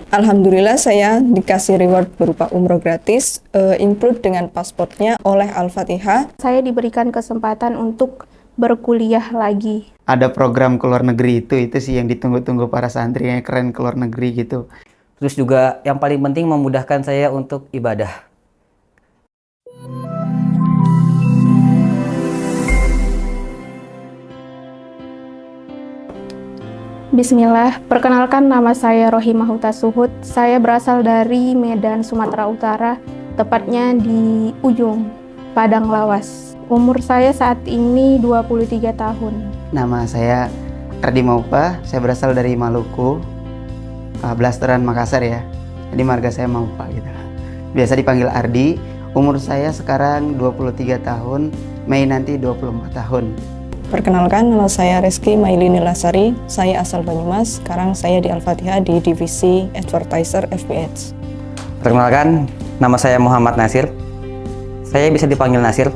Alhamdulillah saya dikasih reward berupa umroh gratis, include dengan pasportnya oleh Al-Fatihah. Saya diberikan kesempatan untuk berkuliah lagi. Ada program ke luar negeri itu sih yang ditunggu-tunggu para santri yang keren ke luar negeri gitu. Terus juga yang paling penting memudahkan saya untuk ibadah. Bismillah, perkenalkan nama saya Rohimah Huta Suhud. Saya berasal dari Medan, Sumatera Utara, tepatnya di Ujung, Padang Lawas. Umur saya saat ini 23 tahun. Nama saya Ardi Maupa, saya berasal dari Maluku, Blasteran Makassar ya. Jadi marga saya Maupa gitu. Biasa dipanggil Ardi. Umur saya sekarang 23 tahun, Mei nanti 24 tahun. Perkenalkan, nama saya Reski Mailini Lasari, saya asal Banyumas, sekarang saya di Al-Fatihah di divisi Advertiser FBH. Perkenalkan, nama saya Muhammad Nasir. Saya bisa dipanggil Nasir.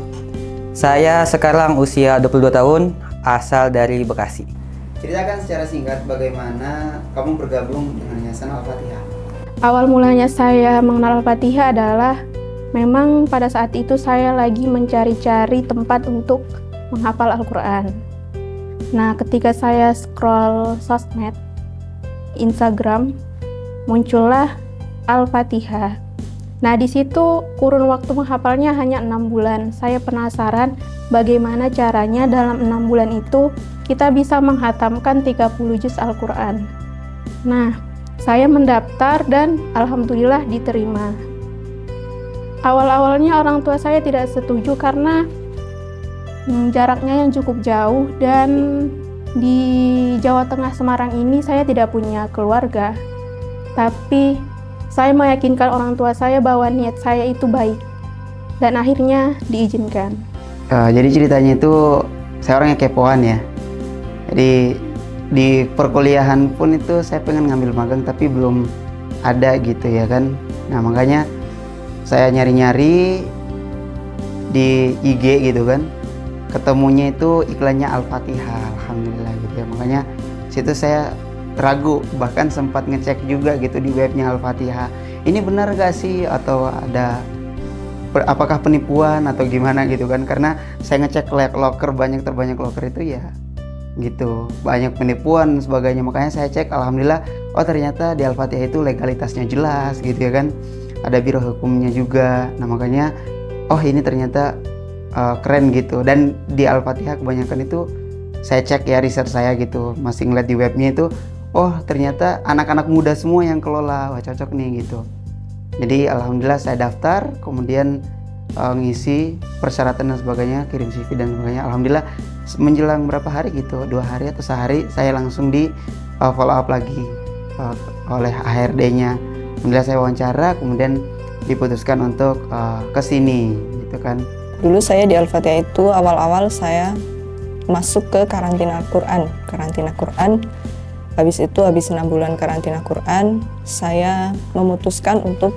Saya sekarang usia 22 tahun, asal dari Bekasi. Ceritakan secara singkat bagaimana kamu bergabung dengan Yayasan Al-Fatihah. Awal mulanya saya mengenal Al-Fatihah adalah memang pada saat itu saya lagi mencari-cari tempat untuk menghafal Al-Quran. Nah, ketika saya scroll sosmed, Instagram, muncullah Al-Fatihah. Nah, di situ kurun waktu menghafalnya hanya 6 bulan. Saya penasaran bagaimana caranya dalam 6 bulan itu kita bisa menghatamkan 30 juz Al-Quran. Nah, saya mendaftar dan alhamdulillah diterima. Awal-awalnya orang tua saya tidak setuju karena jaraknya yang cukup jauh dan di Jawa Tengah Semarang ini saya tidak punya keluarga. Tapi saya meyakinkan orang tua saya bahwa niat saya itu baik dan akhirnya diizinkan. Jadi ceritanya itu saya orangnya kepoan ya. Jadi di perkuliahan pun itu saya pengen ngambil magang tapi belum ada gitu ya kan. Nah makanya saya nyari-nyari di IG gitu kan. Ketemunya itu iklannya Al-Fatihah, alhamdulillah gitu ya. Makanya situ saya ragu, bahkan sempat ngecek juga gitu di webnya Al-Fatihah. Ini benar gak sih atau ada apakah penipuan atau gimana gitu kan? Karena saya ngecek loker terbanyak loker itu ya gitu, banyak penipuan dan sebagainya. Makanya saya cek, alhamdulillah, oh ternyata di Al-Fatihah itu legalitasnya jelas gitu ya kan. Ada biro hukumnya juga. Nah makanya oh ini ternyata keren gitu. Dan di Al-Fatihah kebanyakan itu saya cek ya riset saya gitu, masih ngeliat di webnya itu oh ternyata anak-anak muda semua yang kelola, wah cocok nih gitu. Jadi alhamdulillah saya daftar, kemudian ngisi persyaratan dan sebagainya, kirim CV dan sebagainya. Alhamdulillah menjelang berapa hari gitu, 2 hari atau sehari saya langsung di follow up lagi oleh HRD-nya. Alhamdulillah saya wawancara, kemudian diputuskan untuk kesini gitu kan. Dulu saya di Al-Fatihah itu awal-awal saya masuk ke karantina Quran. Habis 6 bulan karantina Quran, saya memutuskan untuk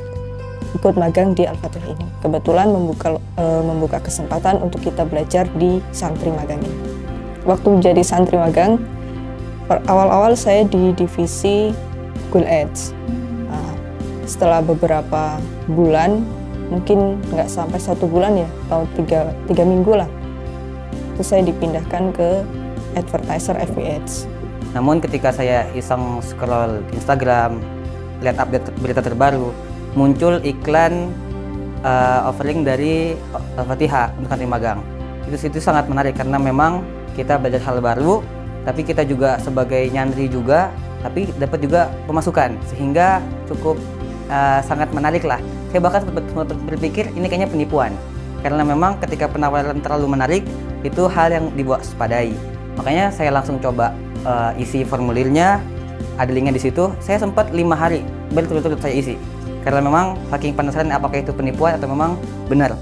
ikut magang di Al-Fatihah ini. Kebetulan membuka kesempatan untuk kita belajar di santri magang ini. Waktu menjadi santri magang, awal-awal saya di divisi School Aids. Setelah beberapa bulan, mungkin nggak sampai 1 bulan ya, atau 3 minggu lah, itu saya dipindahkan ke Advertiser FBH. Namun ketika saya iseng scroll Instagram, lihat update berita terbaru, muncul iklan offering dari Al-Fatihah untuk santri magang. Itu sangat menarik karena memang kita belajar hal baru, tapi kita juga sebagai nyantri juga, tapi dapat juga pemasukan, sehingga cukup sangat menarik lah. Saya bahkan sempat berpikir ini kayaknya penipuan, karena memang ketika penawaran terlalu menarik itu hal yang diwaspadai. Makanya saya langsung coba isi formulirnya, ada linknya di situ. Saya sempat 5 hari berturut-turut saya isi, karena memang saking penasaran apakah itu penipuan atau memang benar.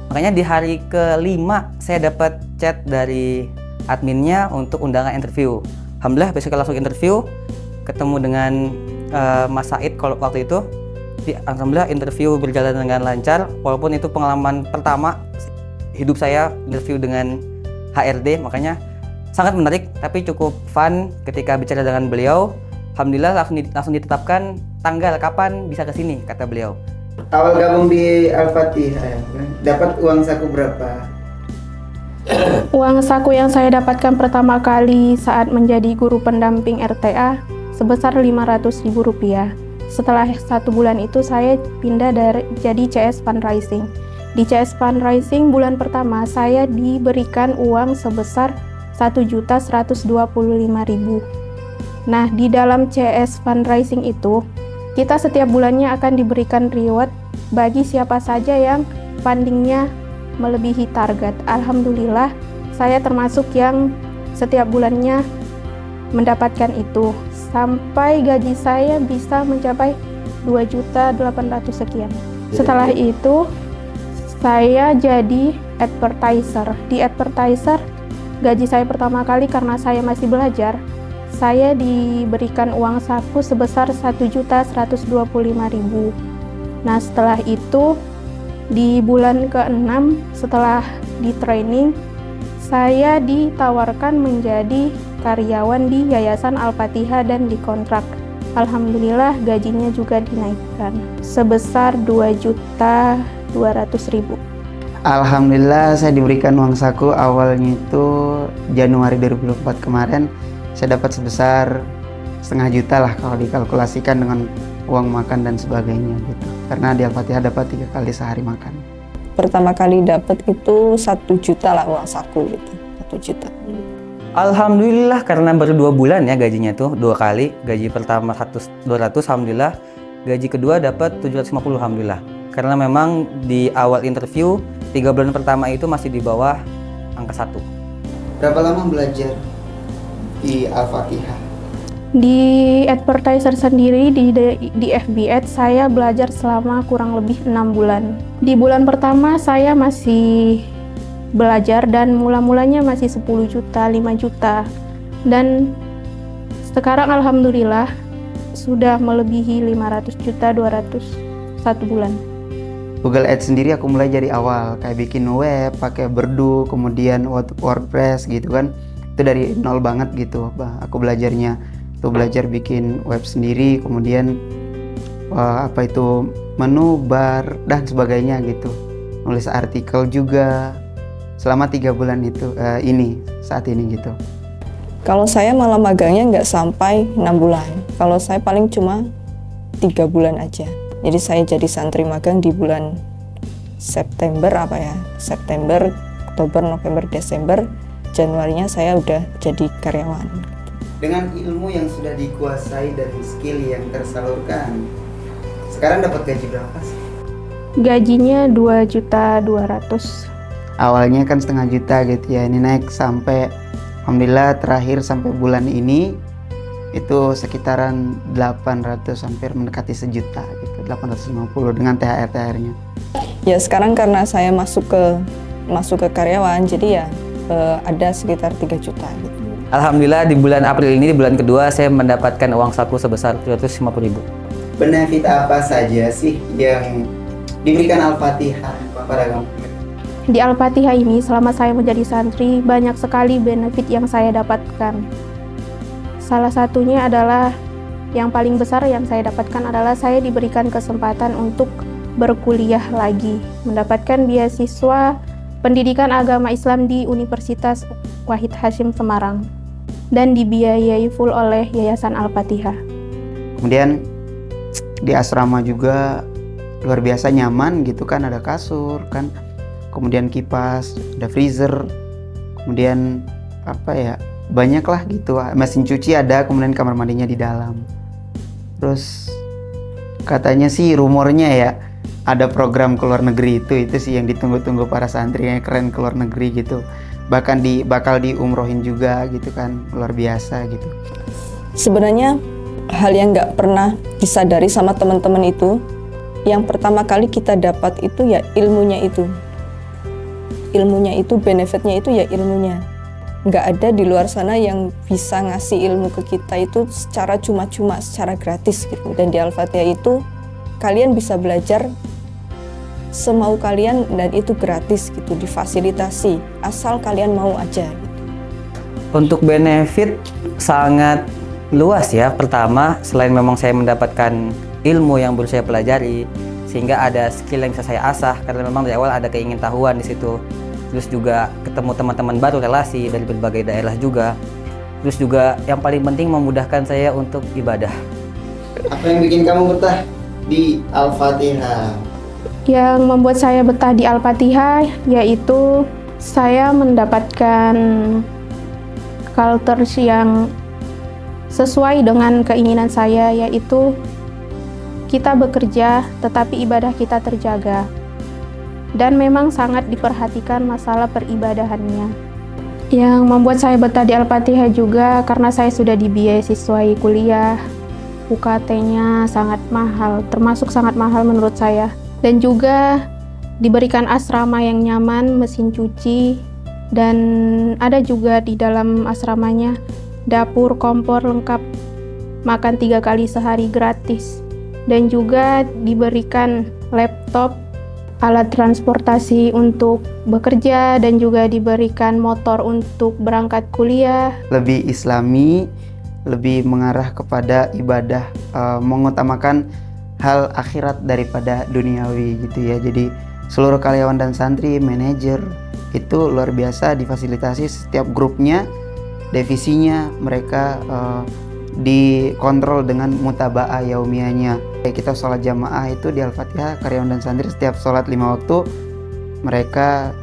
Makanya di hari ke-5 saya dapat chat dari adminnya untuk undangan interview. Alhamdulillah besok langsung interview, ketemu dengan Mas Said kalau waktu itu. Alhamdulillah interview berjalan dengan lancar, walaupun itu pengalaman pertama hidup saya interview dengan HRD, makanya sangat menarik tapi cukup fun ketika bicara dengan beliau. Alhamdulillah langsung ditetapkan tanggal kapan bisa ke sini, kata beliau. Awal gabung di Al-Fatihah, dapat uang saku berapa? Uang saku yang saya dapatkan pertama kali saat menjadi guru pendamping RTA sebesar Rp500.000. Setelah 1 bulan itu saya pindah jadi CS Fundraising. Di CS Fundraising bulan pertama saya diberikan uang sebesar Rp1.125.000. Nah, di dalam CS Fundraising itu kita setiap bulannya akan diberikan reward bagi siapa saja yang fundingnya melebihi target. Alhamdulillah, saya termasuk yang setiap bulannya mendapatkan itu. Sampai gaji saya bisa mencapai 2.800.000 sekian. Setelah itu, saya jadi advertiser. Di advertiser, gaji saya pertama kali karena saya masih belajar, saya diberikan uang saku sebesar Rp1.125.000. Nah, setelah itu, di bulan ke-6 setelah di training, saya ditawarkan menjadi karyawan di Yayasan Al-Fatihah dan dikontrak. Alhamdulillah gajinya juga dinaikkan sebesar Rp2.200.000. Alhamdulillah saya diberikan uang saku awalnya itu Januari 2024 kemarin. Saya dapat sebesar setengah juta lah kalau dikalkulasikan dengan uang makan dan sebagainya gitu. Karena di Al-Fatihah dapat 3 kali sehari makan. Pertama kali dapat itu 1 juta lah uang saku gitu, 1 juta. Alhamdulillah karena baru 2 bulan ya gajinya tuh 2 kali. Gaji pertama 200 alhamdulillah. Gaji kedua dapat 750 alhamdulillah. Karena memang di awal interview 3 bulan pertama itu masih di bawah angka 1. Berapa lama belajar di Al-Fatihah? Di advertiser sendiri di FB Ads saya belajar selama kurang lebih 6 bulan. Di bulan pertama saya masih belajar dan mula-mulanya masih 10 juta, 5 juta. Dan sekarang alhamdulillah sudah melebihi 500 juta, 200 1 bulan. Google Ads sendiri aku mulai dari awal, kayak bikin web, pakai Berdu, kemudian WordPress gitu kan. Itu dari nol banget gitu, aku belajarnya. Tuh belajar bikin web sendiri, kemudian apa itu menu, bar, dan sebagainya gitu. Nulis artikel juga selama 3 bulan itu saat ini gitu. Kalau saya malah magangnya nggak sampai 6 bulan. Kalau saya paling cuma 3 bulan aja. Jadi saya jadi santri magang di bulan September September, Oktober, November, Desember. Januarinya saya udah jadi karyawan. Dengan ilmu yang sudah dikuasai dan skill yang tersalurkan, sekarang dapat gaji berapa sih? Gajinya 2.200.000. Awalnya kan setengah juta gitu ya, ini naik sampai alhamdulillah terakhir sampai bulan ini itu sekitaran 800, hampir mendekati 1 juta gitu, 850 dengan THR-nya. Ya sekarang karena saya masuk ke karyawan, jadi ya ada sekitar 3 juta gitu. Alhamdulillah di bulan April ini, di bulan kedua saya mendapatkan uang saku sebesar Rp350.000. Benefit apa saja sih yang diberikan Al-Fatihah kepada kamu? Di Al-Fatihah ini selama saya menjadi santri banyak sekali benefit yang saya dapatkan. Salah satunya adalah yang paling besar yang saya dapatkan adalah saya diberikan kesempatan untuk berkuliah lagi, mendapatkan beasiswa pendidikan agama Islam di Universitas Wahid Hasyim Semarang dan dibiayai full oleh Yayasan Al-Fatihah. Kemudian di asrama juga luar biasa nyaman gitu kan, ada kasur kan, kemudian kipas, ada freezer, kemudian banyak lah gitu, mesin cuci ada, kemudian kamar mandinya di dalam. Terus katanya sih rumornya ya ada program ke luar negeri, itu sih yang ditunggu-tunggu para santri yang keren, ke luar negeri gitu. Bahkan bakal diumrohin juga gitu kan, luar biasa gitu. Sebenarnya hal yang nggak pernah disadari sama teman-teman itu, yang pertama kali kita dapat itu ya ilmunya itu. Ilmunya itu, benefitnya itu ya ilmunya. Nggak ada di luar sana yang bisa ngasih ilmu ke kita itu secara cuma-cuma, secara gratis gitu. Dan di Al-Fatihah itu kalian bisa belajar semau kalian dan itu gratis gitu, difasilitasi asal kalian mau aja gitu. Untuk benefit sangat Luas ya. Pertama, selain memang saya mendapatkan ilmu yang baru saya pelajari, sehingga ada skill yang bisa saya asah karena memang dari awal ada keingintahuan di situ. Terus juga ketemu teman-teman baru, relasi dari berbagai daerah juga. Terus juga yang paling penting memudahkan saya untuk ibadah. Apa yang bikin kamu betah di Al-Fatihah? Yang membuat saya betah di Al-Fatihah yaitu saya mendapatkan culture yang sesuai dengan keinginan saya, yaitu kita bekerja tetapi ibadah kita terjaga. Dan memang sangat diperhatikan masalah peribadahannya. Yang membuat saya betah di Al-Fatihah juga karena saya sudah dibiayai siswai kuliah. UKT-nya sangat mahal, termasuk sangat mahal menurut saya. Dan juga diberikan asrama yang nyaman, mesin cuci, dan ada juga di dalam asramanya dapur, kompor lengkap, makan 3 kali sehari gratis, dan juga diberikan laptop, alat transportasi untuk bekerja, dan juga diberikan motor untuk berangkat kuliah. Lebih islami, lebih mengarah kepada ibadah, mengutamakan hal akhirat daripada duniawi gitu ya. Jadi seluruh karyawan dan santri, manajer itu luar biasa difasilitasi setiap grupnya, divisinya mereka dikontrol dengan mutaba'ah yaumiyahnya. Kita sholat jamaah itu di Al-Fatihah, karyawan dan santri setiap sholat 5 waktu mereka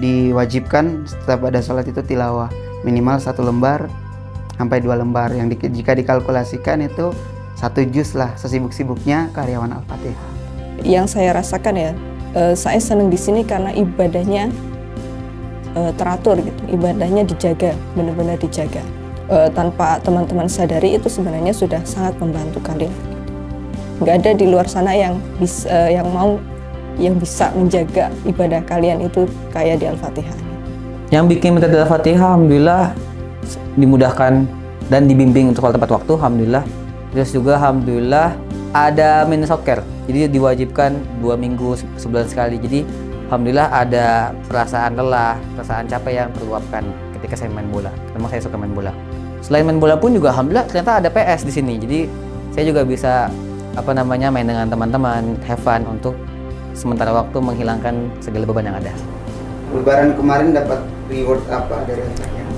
diwajibkan setiap ada sholat itu tilawah minimal 1 lembar sampai 2 lembar, yang jika dikalkulasikan itu 1 juz lah sesibuk-sibuknya karyawan Al-Fatihah. Yang saya rasakan ya, saya senang di sini karena ibadahnya teratur gitu, ibadahnya dijaga, benar-benar dijaga. Tanpa teman-teman sadari itu sebenarnya sudah sangat membantu kalian. Nggak ada di luar sana yang bisa menjaga ibadah kalian itu kayak di Al-Fatihah. Yang bikin minta di Al-Fatihah, alhamdulillah dimudahkan dan dibimbing untuk tepat waktu, alhamdulillah. Terus juga alhamdulillah ada mini soccer, jadi diwajibkan 2 minggu sebulan sekali. Jadi alhamdulillah ada perasaan lelah, perasaan capek yang terluapkan ketika saya main bola. Memang saya suka main bola. Selain main bola pun juga alhamdulillah ternyata ada PS di sini. Jadi saya juga bisa main dengan teman-teman, have fun untuk sementara waktu menghilangkan segala beban yang ada. Lebaran kemarin dapat reward apa dari Al-Fatihah?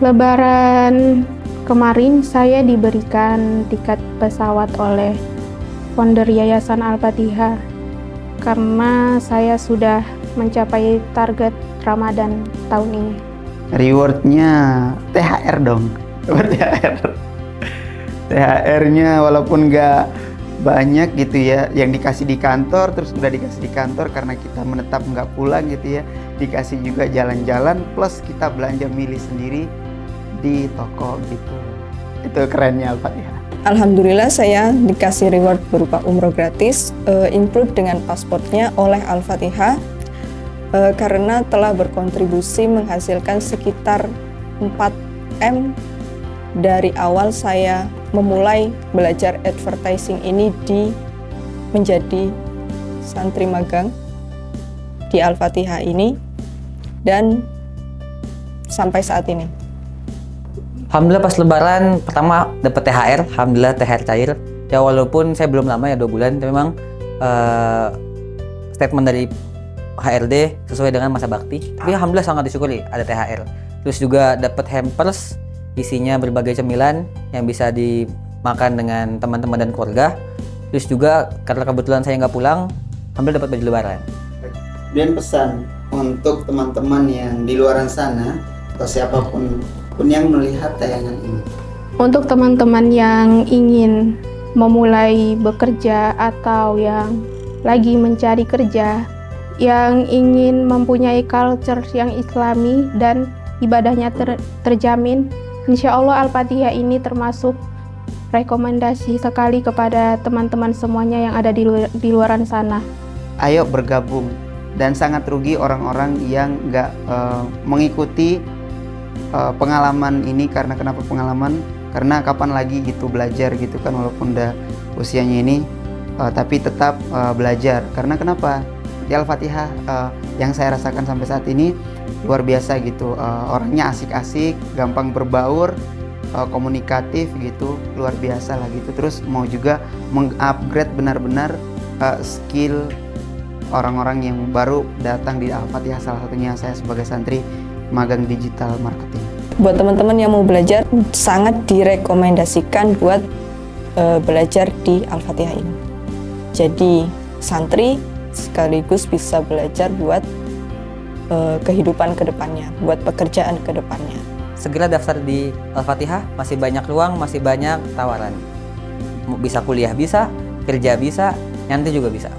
Lebaran kemarin saya diberikan tiket pesawat oleh founder Yayasan Al-Fatihah karena saya sudah mencapai target Ramadan tahun ini. Rewardnya THR dong. THR. THR-nya walaupun nggak banyak gitu ya, yang dikasih di kantor, terus udah dikasih di kantor karena kita menetap nggak pulang gitu ya, dikasih juga jalan-jalan plus kita belanja milih sendiri di toko gitu. Itu kerennya Al-Fatihah. Alhamdulillah saya dikasih reward berupa umroh gratis, include dengan pasportnya oleh Al-Fatihah, karena telah berkontribusi menghasilkan sekitar 4M dari awal saya memulai belajar advertising ini menjadi santri magang di Al-Fatihah ini dan sampai saat ini. Alhamdulillah pas lebaran pertama dapat THR, alhamdulillah THR cair. Ya walaupun saya belum lama ya 2 bulan, tapi memang statement dari HRD sesuai dengan masa bakti. Tapi alhamdulillah sangat disyukuri ada THR. Terus juga dapat hampers, isinya berbagai cemilan yang bisa dimakan dengan teman-teman dan keluarga. Terus juga karena kebetulan saya nggak pulang, alhamdulillah dapat baju lebaran. Dan pesan untuk teman-teman yang di luar sana atau siapapun yang melihat tayangan ini. Untuk teman-teman yang ingin memulai bekerja atau yang lagi mencari kerja, yang ingin mempunyai culture yang islami dan ibadahnya terjamin, insya Allah Al-Fatihah ini termasuk rekomendasi sekali kepada teman-teman semuanya yang ada di luaran sana. Ayo bergabung, dan sangat rugi orang-orang yang nggak mengikuti pengalaman ini. Karena kenapa pengalaman? Karena kapan lagi gitu belajar gitu kan, walaupun udah usianya ini tapi tetap belajar. Karena kenapa? Di Al-Fatihah yang saya rasakan sampai saat ini luar biasa gitu, orangnya asik-asik, gampang berbaur, komunikatif gitu, luar biasa lah gitu. Terus mau juga mengupgrade benar-benar skill orang-orang yang baru datang di Al-Fatihah, salah satunya saya sebagai santri magang digital marketing. Buat teman-teman yang mau belajar, sangat direkomendasikan buat belajar di Al-Fatihah ini. Jadi santri sekaligus bisa belajar buat kehidupan kedepannya, buat pekerjaan kedepannya. Segera daftar di Al-Fatihah, masih banyak ruang, masih banyak tawaran. Bisa kuliah bisa, kerja bisa, nyantri juga bisa.